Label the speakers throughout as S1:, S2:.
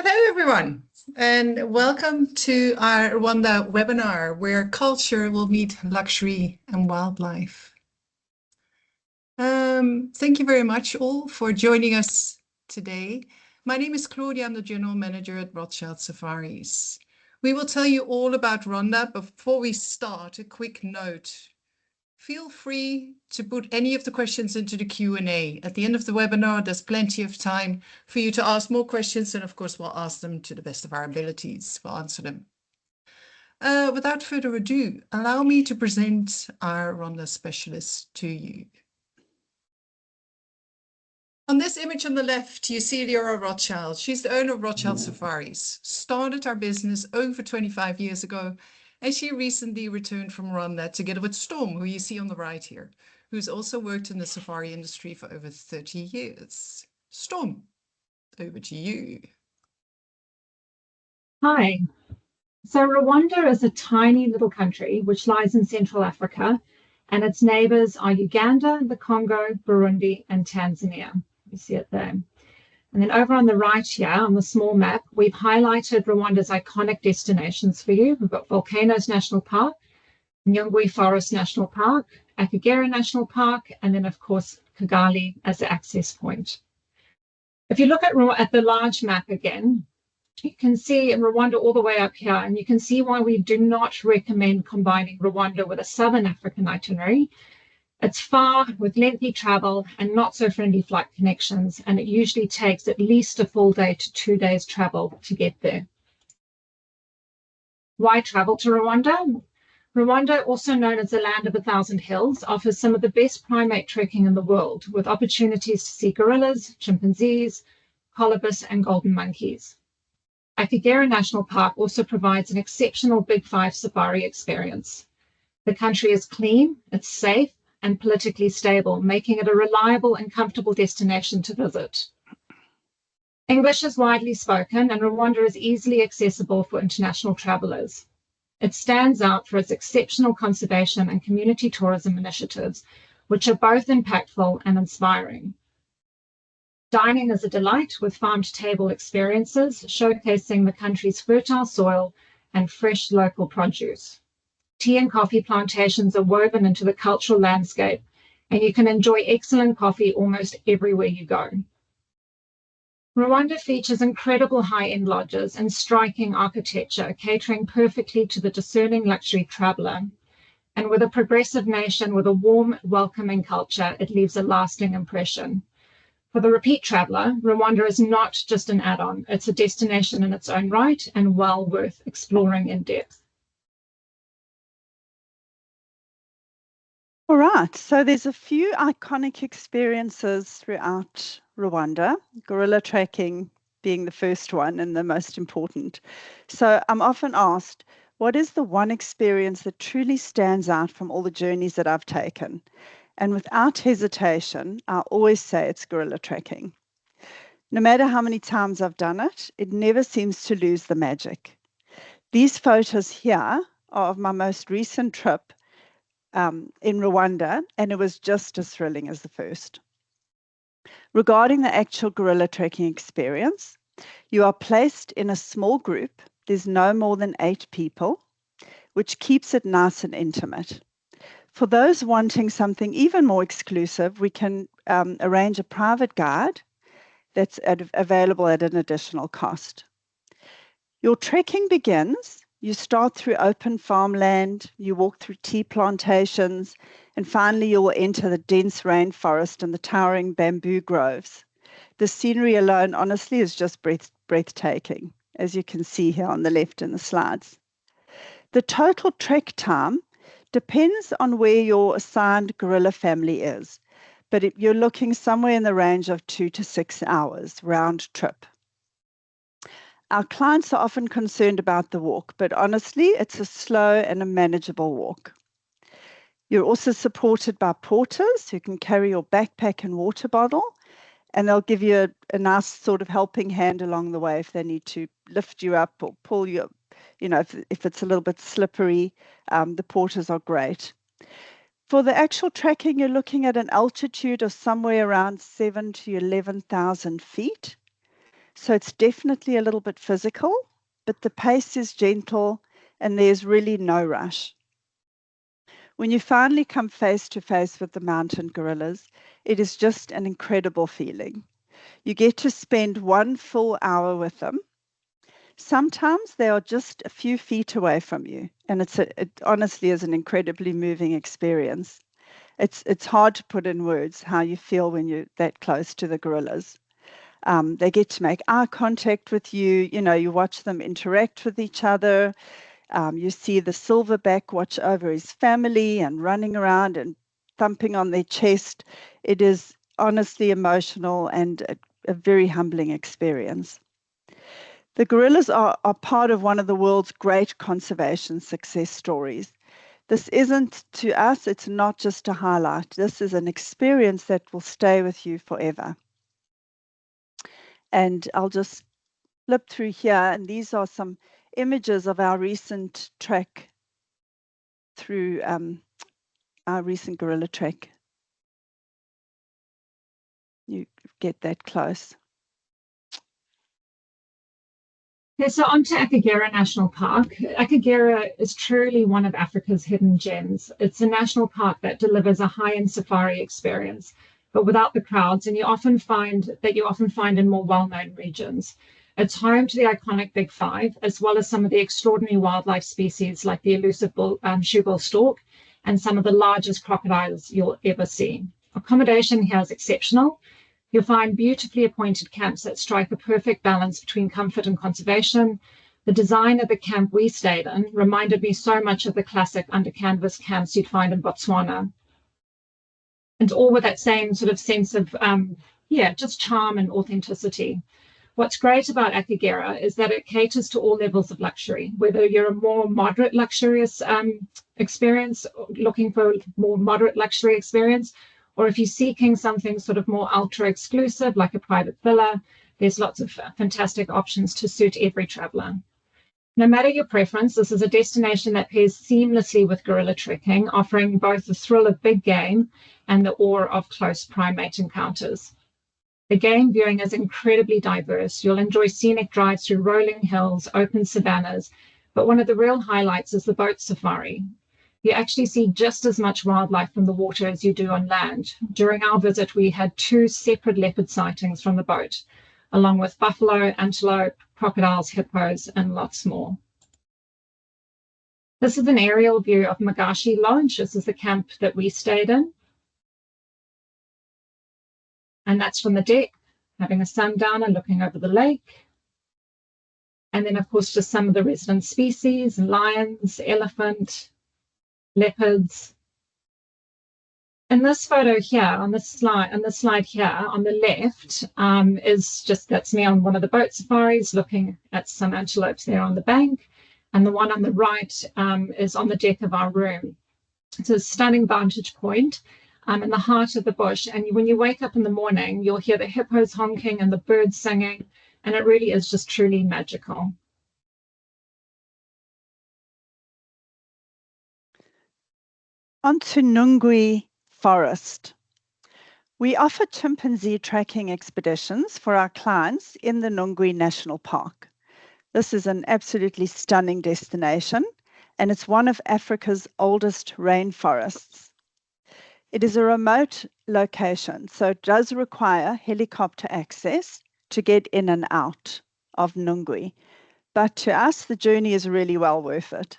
S1: Hello, everyone, and welcome to our Rwanda webinar, where culture will meet luxury and wildlife. Thank you very much all for joining us today. My name is Claudia. I'm the General Manager at Rothschild Safaris. We will tell you all about Rwanda. Before we start, a quick note. Feel free to put any of the questions into the Q&A. At the end of the webinar, there's plenty of time for you to ask more questions, and of course, we'll ask them to the best of our abilities. We'll answer them. Without further ado, allow me to present our Rwanda specialist to you. On this image on the left, you see Leora Rothschild. She's the owner of Rothschild Safaris, started our business over 25 years ago, and she recently returned from Rwanda together with Storm, who you see on the right here, who's also worked in the safari industry for over 30 years. Storm, over to you.
S2: Hi. So Rwanda is a tiny little country which lies in Central Africa, and its neighbors are Uganda, the Congo, Burundi, and Tanzania. You see it there. And then over on the right here on the small map, we've highlighted Rwanda's iconic destinations for you. We've got Volcanoes National Park, Nyungwe Forest National Park, Akagera National Park, and then of course Kigali as the access point. If you look at the large map again, you can see Rwanda all the way up here, and you can see why we do not recommend combining Rwanda with a Southern African itinerary. It's far with lengthy travel and not so friendly flight connections, and it usually takes at least a full day to 2 days travel to get there. Why travel to Rwanda? Rwanda, also known as the land of 1,000 hills, offers some of the best primate trekking in the world, with opportunities to see gorillas, chimpanzees, colobus, and golden monkeys. Akagera National Park also provides an exceptional Big Five safari experience. The country is clean, it's safe, and politically stable, making it a reliable and comfortable destination to visit. English is widely spoken, and Rwanda is easily accessible for international travelers. It stands out for its exceptional conservation and community tourism initiatives, which are both impactful and inspiring. Dining is a delight with farm-to-table experiences, showcasing the country's fertile soil and fresh local produce. Tea and coffee plantations are woven into the cultural landscape, and you can enjoy excellent coffee almost everywhere you go. Rwanda features incredible high-end lodges and striking architecture, catering perfectly to the discerning luxury traveler. And with a progressive nation with a warm, welcoming culture, it leaves a lasting impression. For the repeat traveler, Rwanda is not just an add-on, it's a destination in its own right and well worth exploring in depth.
S3: All right, so there's a few iconic experiences throughout Rwanda, gorilla trekking being the first one and the most important. So I'm often asked, what is the one experience that truly stands out from all the journeys that I've taken? And without hesitation, I always say it's gorilla trekking. No matter how many times I've done it, it never seems to lose the magic. These photos here are of my most recent trip in Rwanda, and it was just as thrilling as the first. Regarding the actual gorilla trekking experience, you are placed in a small group. There's no more than 8 people, which keeps it nice and intimate. For those wanting something even more exclusive, we can arrange a private guide that's available at an additional cost. Your trekking begins. You start through open farmland, you walk through tea plantations, and finally you will enter the dense rainforest and the towering bamboo groves. The scenery alone, honestly, is just breathtaking, as you can see here on the left in the slides. The total trek time depends on where your assigned gorilla family is, but you're looking somewhere in the range of 2 to 6 hours round trip. Our clients are often concerned about the walk, but honestly, it's a slow and a manageable walk. You're also supported by porters who can carry your backpack and water bottle, and they'll give you a nice sort of helping hand along the way if they need to lift you up or pull you up. You know, if it's a little bit slippery, the porters are great. For the actual trekking, you're looking at an altitude of somewhere around 7,000 to 11,000 feet. So it's definitely a little bit physical, but the pace is gentle and there's really no rush. When you finally come face to face with the mountain gorillas, it is just an incredible feeling. You get to spend 1 full hour with them. Sometimes they are just a few feet away from you, and it honestly is an incredibly moving experience. It's hard to put in words how you feel when you're that close to the gorillas. They get to make eye contact with you. You know, you watch them interact with each other. You see the silverback watch over his family and running around and thumping on their chest. It is honestly emotional and a very humbling experience. The gorillas are part of one of the world's great conservation success stories. This isn't, to us, it's not just a highlight. This is an experience that will stay with you forever. And I'll just flip through here, and these are some images of our recent trek through our recent gorilla trek. You get that close.
S2: Okay, so on to Akagera National Park. Akagera is truly one of Africa's hidden gems. It's a national park that delivers a high-end safari experience, but without the crowds, and you often find in more well-known regions. It's home to the iconic Big Five, as well as some of the extraordinary wildlife species like the elusive shoebill stork and some of the largest crocodiles you'll ever see. Accommodation here is exceptional. You'll find beautifully appointed camps that strike a perfect balance between comfort and conservation. The design of the camp we stayed in reminded me so much of the classic under canvas camps you'd find in Botswana. And all with that same sort of sense of, just charm and authenticity. What's great about Akagera is that it caters to all levels of luxury, whether you're a more moderate luxurious experience, looking for a more moderate luxury experience, or if you're seeking something sort of more ultra exclusive, like a private villa, there's lots of fantastic options to suit every traveler. No matter your preference, this is a destination that pairs seamlessly with gorilla trekking, offering both the thrill of big game and the awe of close primate encounters. The game viewing is incredibly diverse. You'll enjoy scenic drives through rolling hills, open savannas, but one of the real highlights is the boat safari. You actually see just as much wildlife from the water as you do on land. During our visit, we had 2 separate leopard sightings from the boat, along with buffalo, antelope, crocodiles, hippos, and lots more. This is an aerial view of Magashi Lodge. This is the camp that we stayed in. And that's from the deck, having a sundowner looking over the lake. And then, of course, just some of the resident species, lions, elephant, leopards. In this photo here, on the slide here on the left, that's me on one of the boat safaris looking at some antelopes there on the bank. And the one on the right is on the deck of our room. It's a stunning vantage point in the heart of the bush. And when you wake up in the morning, you'll hear the hippos honking and the birds singing. And it really is just truly magical.
S3: On to Nyungwe Forest. We offer chimpanzee tracking expeditions for our clients in the Nyungwe National Park. This is an absolutely stunning destination, and it's one of Africa's oldest rainforests. It is a remote location, so it does require helicopter access to get in and out of Nyungwe. But to us, the journey is really well worth it.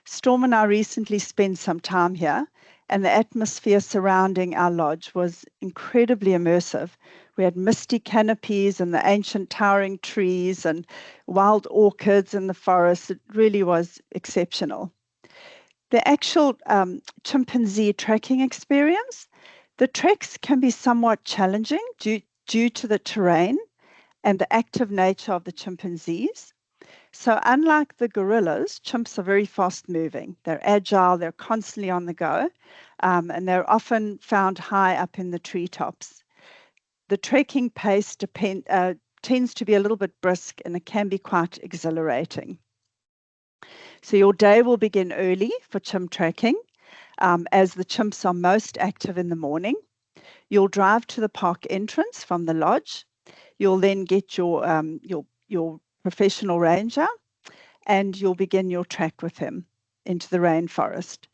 S3: Storm and I recently spent some time here, and the atmosphere surrounding our lodge was incredibly immersive. We had misty canopies and the ancient towering trees and wild orchids in the forest. It really was exceptional. The actual chimpanzee trekking experience, the treks can be somewhat challenging due to the terrain and the active nature of the chimpanzees. So unlike the gorillas, chimps are very fast moving. They're agile, they're constantly on the go, and they're often found high up in the treetops. The trekking pace tends to be a little bit brisk, and it can be quite exhilarating. So your day will begin early for chimp trekking, as the chimps are most active in the morning. You'll drive to the park entrance from the lodge. You'll then get your professional ranger, and you'll begin your trek with him into the rainforest.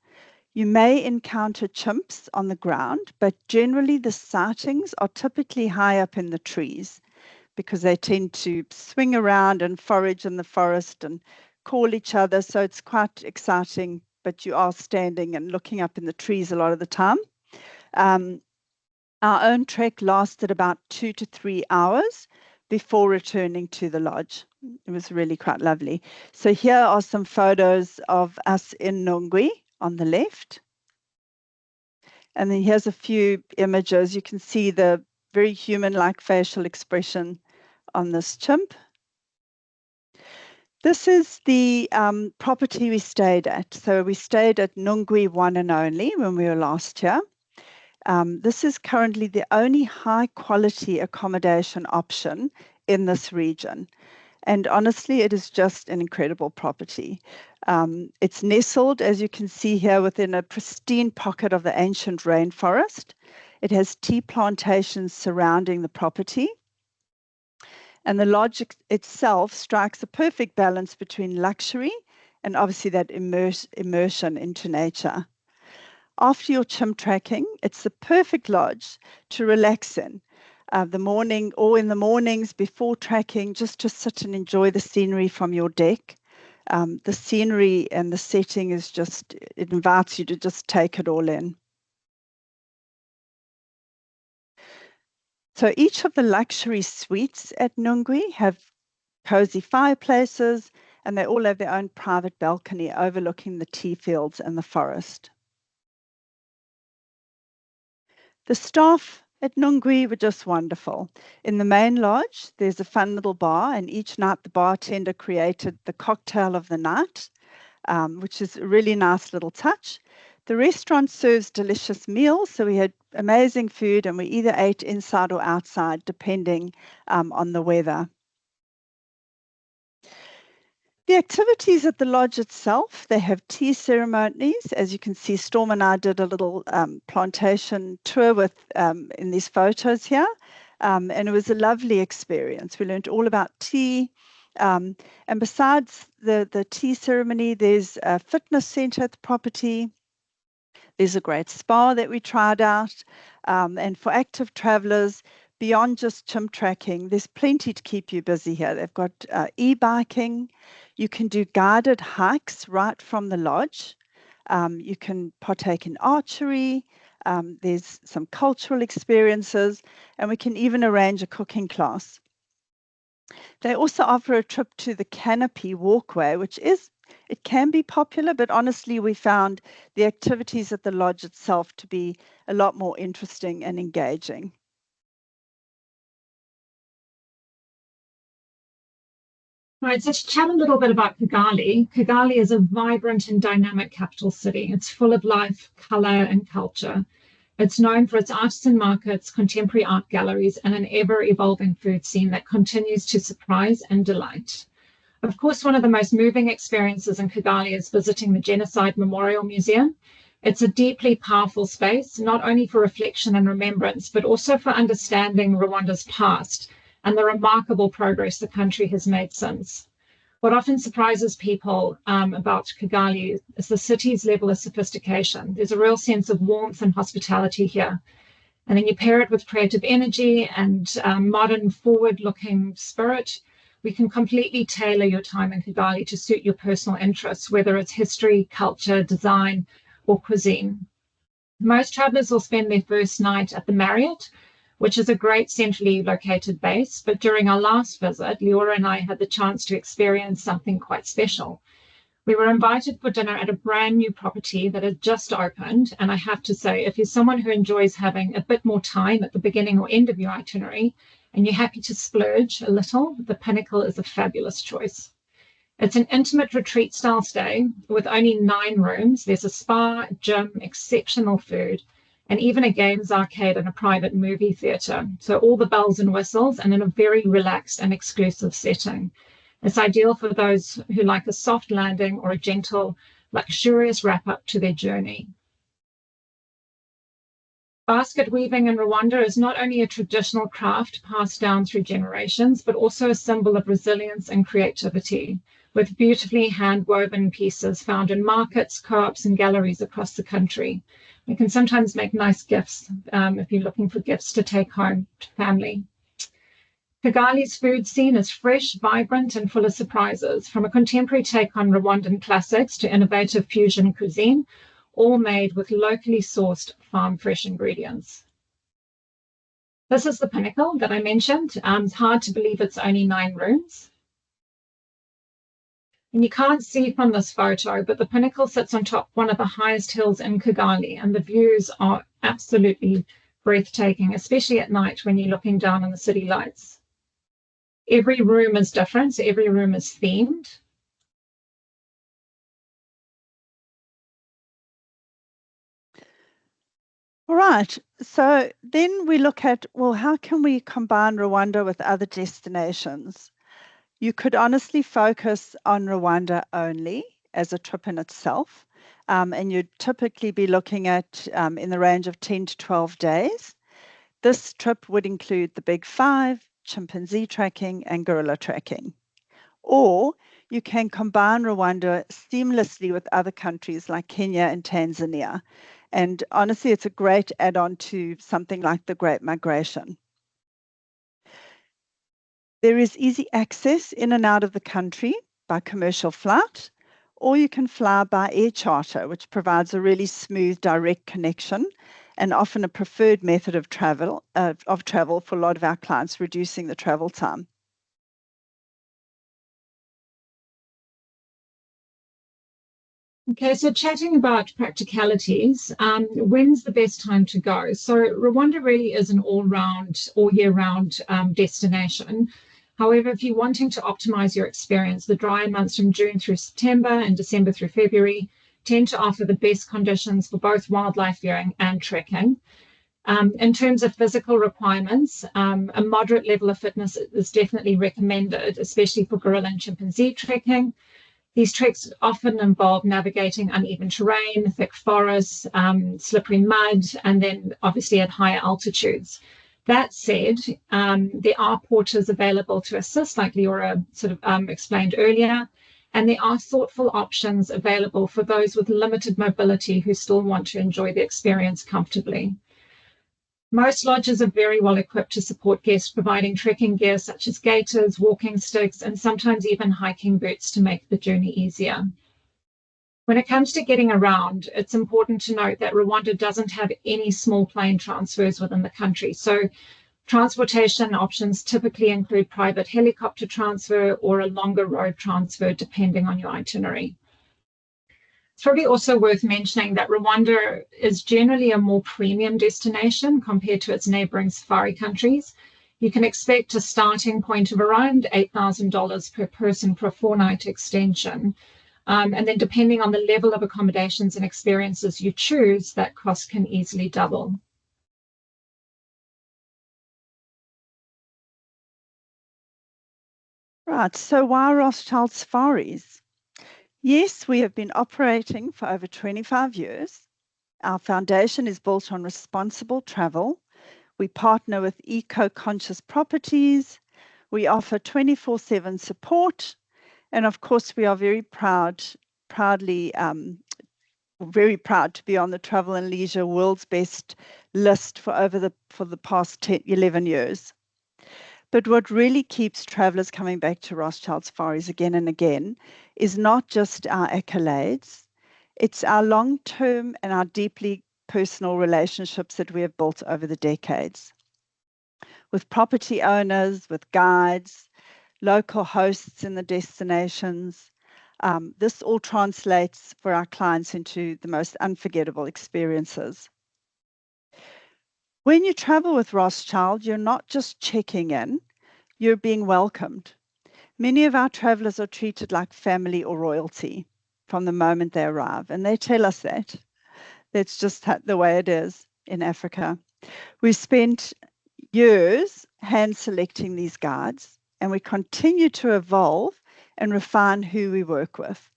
S3: You may encounter chimps on the ground, but generally the sightings are typically high up in the trees because they tend to swing around and forage in the forest and call each other. So it's quite exciting, but you are standing and looking up in the trees a lot of the time. Our own trek lasted about 2 to 3 hours before returning to the lodge. It was really quite lovely. So here are some photos of us in Nyungwe on the left. And then here's a few images. You can see the very human-like facial expression on this chimp. This is the property we stayed at. So we stayed at Nyungwe One and Only when we were last here. This is currently the only high-quality accommodation option in this region. And honestly, it is just an incredible property. It's nestled, as you can see here, within a pristine pocket of the ancient rainforest. It has tea plantations surrounding the property. And the lodge itself strikes a perfect balance between luxury and obviously that immersion into nature. After your chimp trekking, it's the perfect lodge to relax in. In the mornings before trekking, just to sit and enjoy the scenery from your deck. The scenery and the setting is just, it invites you to just take it all in. So each of the luxury suites at Nyungwe have cozy fireplaces, and they all have their own private balcony overlooking the tea fields and the forest. The staff at Nyungwe were just wonderful. In the main lodge, there's a fun little bar, and each night the bartender created the cocktail of the night, which is a really nice little touch. The restaurant serves delicious meals, so we had amazing food, and we either ate inside or outside, depending on the weather. The activities at the lodge itself, they have tea ceremonies. As you can see, Storm and I did a little plantation tour with in these photos here, and it was a lovely experience. We learned all about tea, and besides the tea ceremony, there's a fitness center at the property. There's a great spa that we tried out, and for active travelers, beyond just chimp tracking, there's plenty to keep you busy here. They've got e-biking. You can do guided hikes right from the lodge. You can partake in archery. There's some cultural experiences, and we can even arrange a cooking class. They also offer a trip to the canopy walkway, it can be popular, but honestly, we found the activities at the lodge itself to be a lot more interesting and engaging.
S2: Right, so to chat a little bit about Kigali. Kigali is a vibrant and dynamic capital city. It's full of life, color, and culture. It's known for its artisan markets, contemporary art galleries, and an ever-evolving food scene that continues to surprise and delight. Of course, one of the most moving experiences in Kigali is visiting the Genocide Memorial Museum. It's a deeply powerful space, not only for reflection and remembrance, but also for understanding Rwanda's past and the remarkable progress the country has made since. What often surprises people about Kigali is the city's level of sophistication. There's a real sense of warmth and hospitality here. And then you pair it with creative energy and modern, forward-looking spirit. We can completely tailor your time in Kigali to suit your personal interests, whether it's history, culture, design, or cuisine. Most travelers will spend their first night at the Marriott, which is a great centrally located base. But during our last visit, Leora and I had the chance to experience something quite special. We were invited for dinner at a brand new property that had just opened. And I have to say, if you're someone who enjoys having a bit more time at the beginning or end of your itinerary, and you're happy to splurge a little, the Pinnacle is a fabulous choice. It's an intimate retreat style stay with only 9 rooms. There's a spa, gym, exceptional food, and even a games arcade and a private movie theatre. So all the bells and whistles, and in a very relaxed and exclusive setting. It's ideal for those who like a soft landing or a gentle, luxurious wrap up to their journey. Basket weaving in Rwanda is not only a traditional craft passed down through generations, but also a symbol of resilience and creativity, with beautifully hand-woven pieces found in markets, co-ops, and galleries across the country. You can sometimes make nice gifts if you're looking for gifts to take home to family. Kigali's food scene is fresh, vibrant, and full of surprises, from a contemporary take on Rwandan classics to innovative fusion cuisine, all made with locally sourced farm-fresh ingredients. This is the pinnacle that I mentioned. It's hard to believe it's only 9 rooms. And you can't see from this photo, but the pinnacle sits on top one of the highest hills in Kigali, and the views are absolutely breathtaking, especially at night when you're looking down on the city lights. Every room is different, so every room is themed.
S3: All right, so then we look at, well, how can we combine Rwanda with other destinations? You could honestly focus on Rwanda only as a trip in itself, and you'd typically be looking at in the range of 10 to 12 days. This trip would include the Big Five, chimpanzee tracking, and gorilla tracking. Or you can combine Rwanda seamlessly with other countries like Kenya and Tanzania. And honestly, it's a great add-on to something like the Great Migration. There is easy access in and out of the country by commercial flight, or you can fly by air charter, which provides a really smooth, direct connection and often a preferred method of travel for a lot of our clients, reducing the travel time.
S2: Okay, so chatting about practicalities, when's the best time to go? So Rwanda really is an all-round, all-year-round destination. However, if you're wanting to optimize your experience, the drier months from June through September and December through February tend to offer the best conditions for both wildlife viewing and trekking. In terms of physical requirements, a moderate level of fitness is definitely recommended, especially for gorilla and chimpanzee trekking. These treks often involve navigating uneven terrain, thick forests, slippery mud, and then obviously at higher altitudes. That said, there are porters available to assist, like Leora sort of explained earlier, and there are thoughtful options available for those with limited mobility who still want to enjoy the experience comfortably. Most lodges are very well equipped to support guests, providing trekking gear such as gaiters, walking sticks, and sometimes even hiking boots to make the journey easier. When it comes to getting around, it's important to note that Rwanda doesn't have any small plane transfers within the country. So transportation options typically include private helicopter transfer or a longer road transfer, depending on your itinerary. It's probably also worth mentioning that Rwanda is generally a more premium destination compared to its neighboring safari countries. You can expect a starting point of around $8,000 per person for a 4-night extension. And then depending on the level of accommodations and experiences you choose, that cost can easily double.
S3: Right, so why Rothschild safaris? Yes, we have been operating for over 25 years. Our foundation is built on responsible travel. We partner with eco-conscious properties. We offer 24/7 support. And of course, we are very proud to be on the Travel and Leisure World's Best list for the past 11 years. But what really keeps travelers coming back to Rothschild safaris again and again is not just our accolades, it's our long-term and our deeply personal relationships that we have built over the decades. With property owners, with guides, local hosts in the destinations, this all translates for our clients into the most unforgettable experiences. When you travel with Rothschild, you're not just checking in, you're being welcomed. Many of our travelers are treated like family or royalty from the moment they arrive, and they tell us that. That's just the way it is in Africa. We spent years hand selecting these guides, and we continue to evolve and refine who we work with.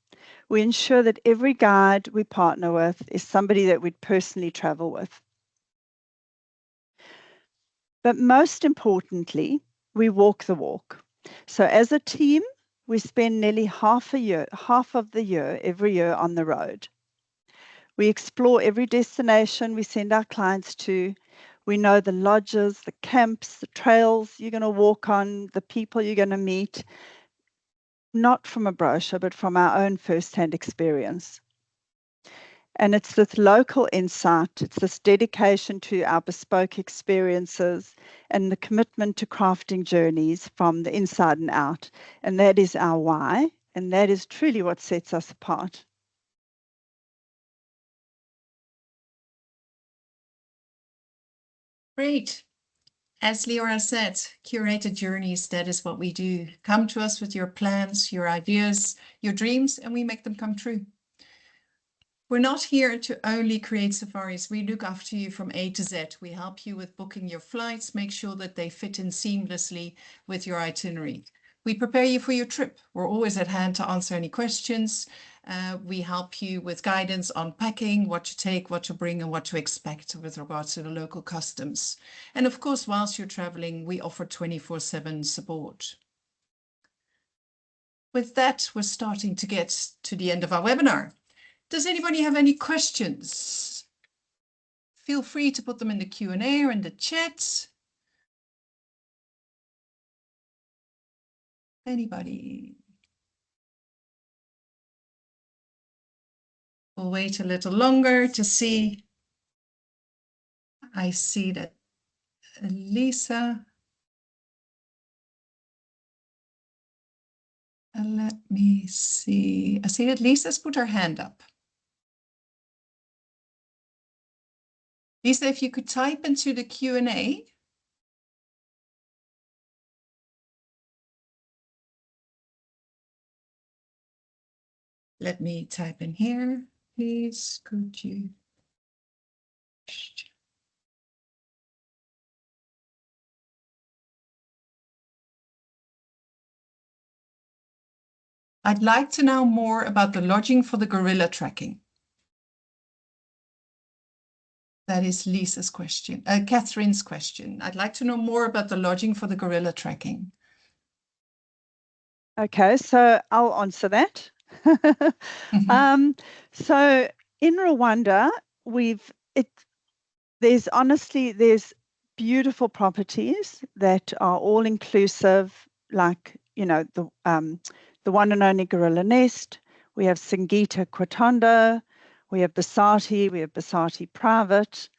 S3: We ensure that every guide we partner with is somebody that we'd personally travel with. But most importantly, we walk the walk. So as a team, we spend nearly half of the year, every year on the road. We explore every destination we send our clients to. We know the lodges, the camps, the trails you're going to walk on, the people you're going to meet, not from a brochure, but from our own first-hand experience. And it's this local insight, it's this dedication to our bespoke experiences and the commitment to crafting journeys from the inside and out. And that is our why, and that is truly what sets us apart.
S1: Great. As Leora said, curated journeys, that is what we do. Come to us with your plans, your ideas, your dreams, and we make them come true. We're not here to only create safaris. We look after you from A to Z. We help you with booking your flights, make sure that they fit in seamlessly with your itinerary. We prepare you for your trip. We're always at hand to answer any questions. We help you with guidance on packing, what to take, what to bring, and what to expect with regards to the local customs. And of course, whilst you're traveling, we offer 24/7 support. With that, we're starting to get to the end of our webinar. Does anybody have any questions? Feel free to put them in the Q&A or in the chat. Anybody? We'll wait a little longer to see. I see that Lisa. Let me see. I see that Lisa's put her hand up. Lisa, if you could type into the Q&A. Let me type in here. Please, could you? I'd like to know more about the lodging for the gorilla trekking. That is Lisa's question, Catherine's question. I'd like to know more about the lodging for the gorilla trekking.
S3: Okay, so I'll answer that. So in Rwanda, there's beautiful properties that are all inclusive, like, you know, the one and only gorilla nest. We have Singita Kwatondo, we have Basati Private.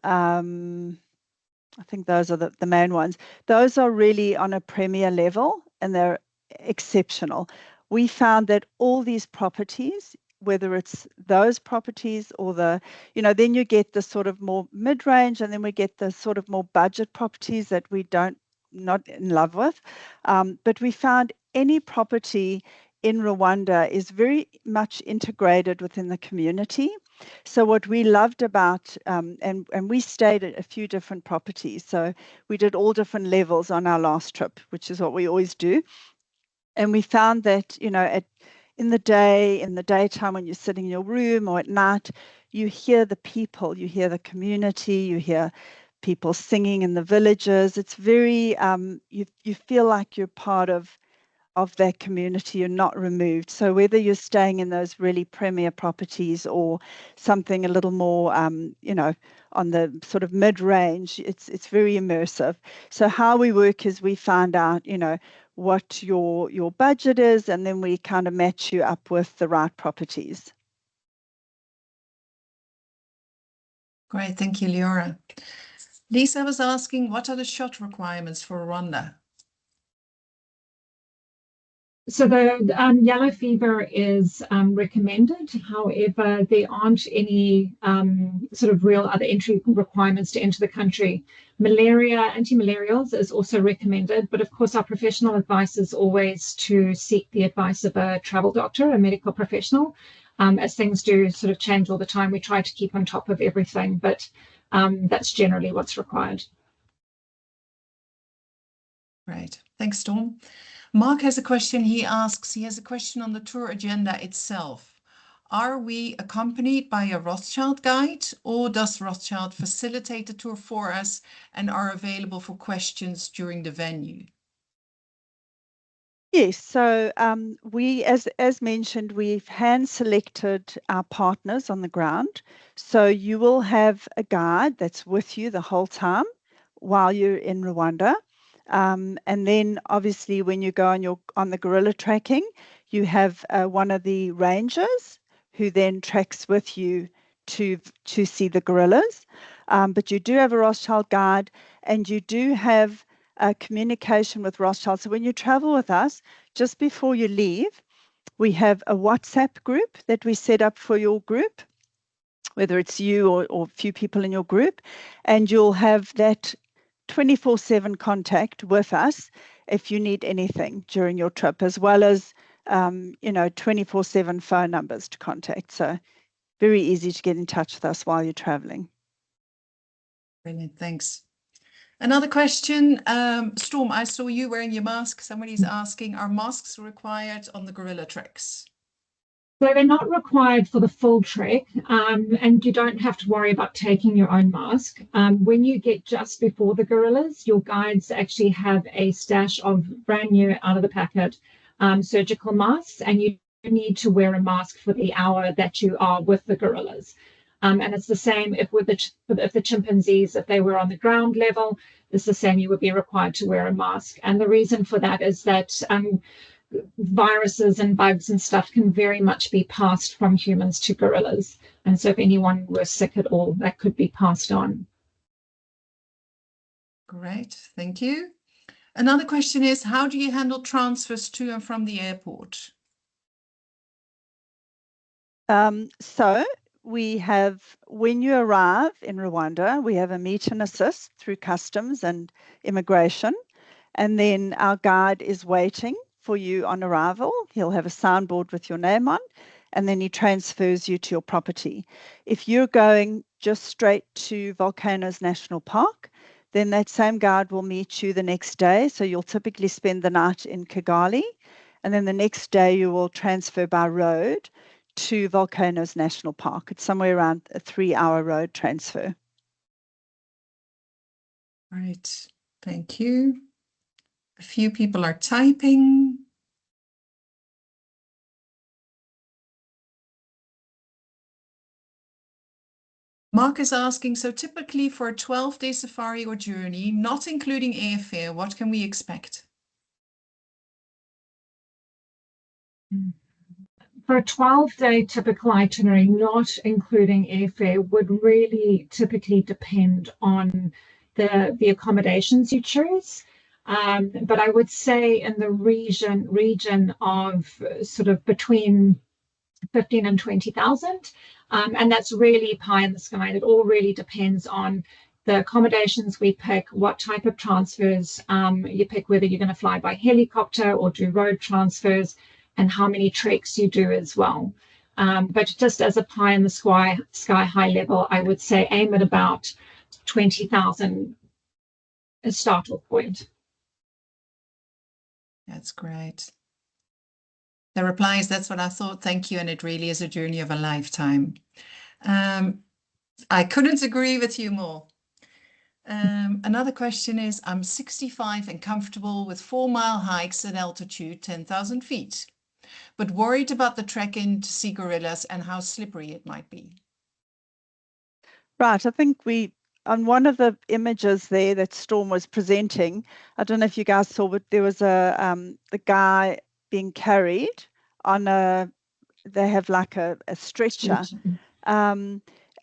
S3: I think those are the main ones. Those are really on a premier level and they're exceptional. We found that all these properties, whether it's those properties or then you get the sort of more mid-range, and then we get the sort of more budget properties that we not in love with. But we found any property in Rwanda is very much integrated within the community. So what we loved about, and we stayed at a few different properties. So we did all different levels on our last trip, which is what we always do. And we found that, you know, in the daytime when you're sitting in your room or at night, you hear the people, you hear the community, you hear people singing in the villages. It's very, you feel like you're part of that community, you're not removed. So whether you're staying in those really premier properties or something a little more, you know, on the sort of mid-range, it's very immersive. So how we work is we find out, you know, what your budget is, and then we kind of match you up with the right properties.
S1: Great, thank you, Leora. Lisa was asking, what are the shot requirements for Rwanda?
S2: So the yellow fever is recommended. However, there aren't any sort of real other entry requirements to enter the country. Malaria, anti-malarials is also recommended, but of course our professional advice is always to seek the advice of a travel doctor, a medical professional. As things do sort of change all the time, we try to keep on top of everything, but that's generally what's required.
S1: Right, thanks, Storm. Mark has a question. He asks, he has a question on the tour agenda itself. Are we accompanied by a Rothschild guide, or does Rothschild facilitate the tour for us and are available for questions during the venue?
S3: Yes, so we, as mentioned, we've hand selected our partners on the ground. So you will have a guide that's with you the whole time while you're in Rwanda. And then obviously when you go on the gorilla tracking, you have one of the rangers who then tracks with you to see the gorillas. But you do have a Rothschild guide, and you do have communication with Rothschild. So when you travel with us, just before you leave, we have a WhatsApp group that we set up for your group, whether it's you or a few people in your group, and you'll have that 24/7 contact with us if you need anything during your trip, as well as 24/7 phone numbers to contact. So very easy to get in touch with us while you're traveling.
S1: Brilliant, thanks. Another question, Storm, I saw you wearing your mask. Somebody's asking, are masks required on the gorilla treks?
S2: So they're not required for the full trek, and you don't have to worry about taking your own mask. When you get just before the gorillas, your guides actually have a stash of brand new out of the packet surgical masks, and you need to wear a mask for the hour that you are with the gorillas. And it's the same if the chimpanzees, if they were on the ground level, it's the same. You would be required to wear a mask. And the reason for that is that viruses and bugs and stuff can very much be passed from humans to gorillas. And so if anyone were sick at all, that could be passed on.
S1: Great, thank you. Another question is, how do you handle transfers to and from the airport?
S3: So we have, when you arrive in Rwanda, we have a meet and assist through customs and immigration. And then our guide is waiting for you on arrival. He'll have a soundboard with your name on, and then he transfers you to your property. If you're going just straight to Volcanoes National Park, then that same guide will meet you the next day. So you'll typically spend the night in Kigali, and then the next day you will transfer by road to Volcanoes National Park. It's somewhere around a 3-hour road transfer.
S1: Right, thank you. A few people are typing. Mark is asking, so typically for a 12-day safari or journey, not including airfare, what can we expect?
S2: For a 12-day typical itinerary, not including airfare, would really typically depend on the accommodations you choose. But I would say in the region of sort of between 15 and 20,000. And that's really pie in the sky. It all really depends on the accommodations we pick, what type of transfers you pick, whether you're going to fly by helicopter or do road transfers, and how many treks you do as well. But just as a pie in the sky high level, I would say aim at about 20,000 as start off point.
S1: That's great. The reply is, that's what I thought. Thank you. And it really is a journey of a lifetime. I couldn't agree with you more. Another question is, I'm 65 and comfortable with 4-mile hikes at altitude, 10,000 feet, but worried about the trek-in to see gorillas and how slippery it might be.
S3: Right, I think on one of the images there that Storm was presenting, I don't know if you guys saw, but there was the guy being carried on they have like a stretcher.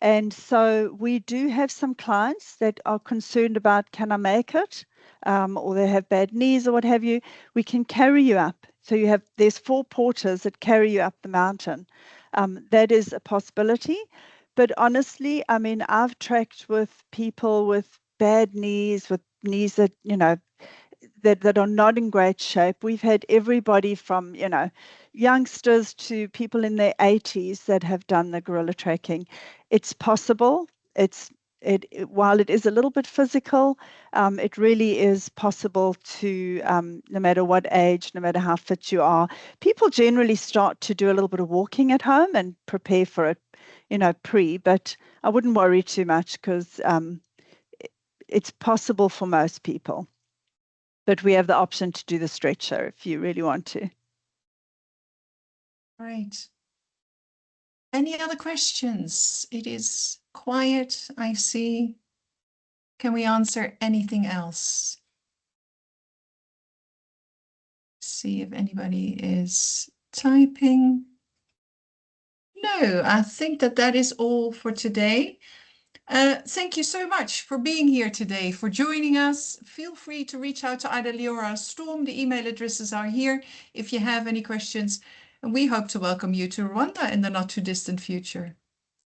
S3: And so we do have some clients that are concerned about, can I make it? Or they have bad knees or what have you. We can carry you up. So there's 4 porters that carry you up the mountain. That is a possibility. But honestly, I mean, I've trekked with people with bad knees, with knees that, that are not in great shape. We've had everybody from, youngsters to people in their 80s that have done the gorilla trekking. It's possible. It's while it is a little bit physical, it really is possible to, no matter what age, no matter how fit you are, people generally start to do a little bit of walking at home and prepare for it, but I wouldn't worry too much because it's possible for most people. But we have the option to do the stretcher if you really want to.
S1: Right. Any other questions? It is quiet, I see. Can we answer anything else? See if anybody is typing. No, I think that is all for today. Thank you so much for being here today, for joining us. Feel free to reach out to either Leora or Storm. The email addresses are here if you have any questions. And we hope to welcome you to Rwanda in the not too distant future.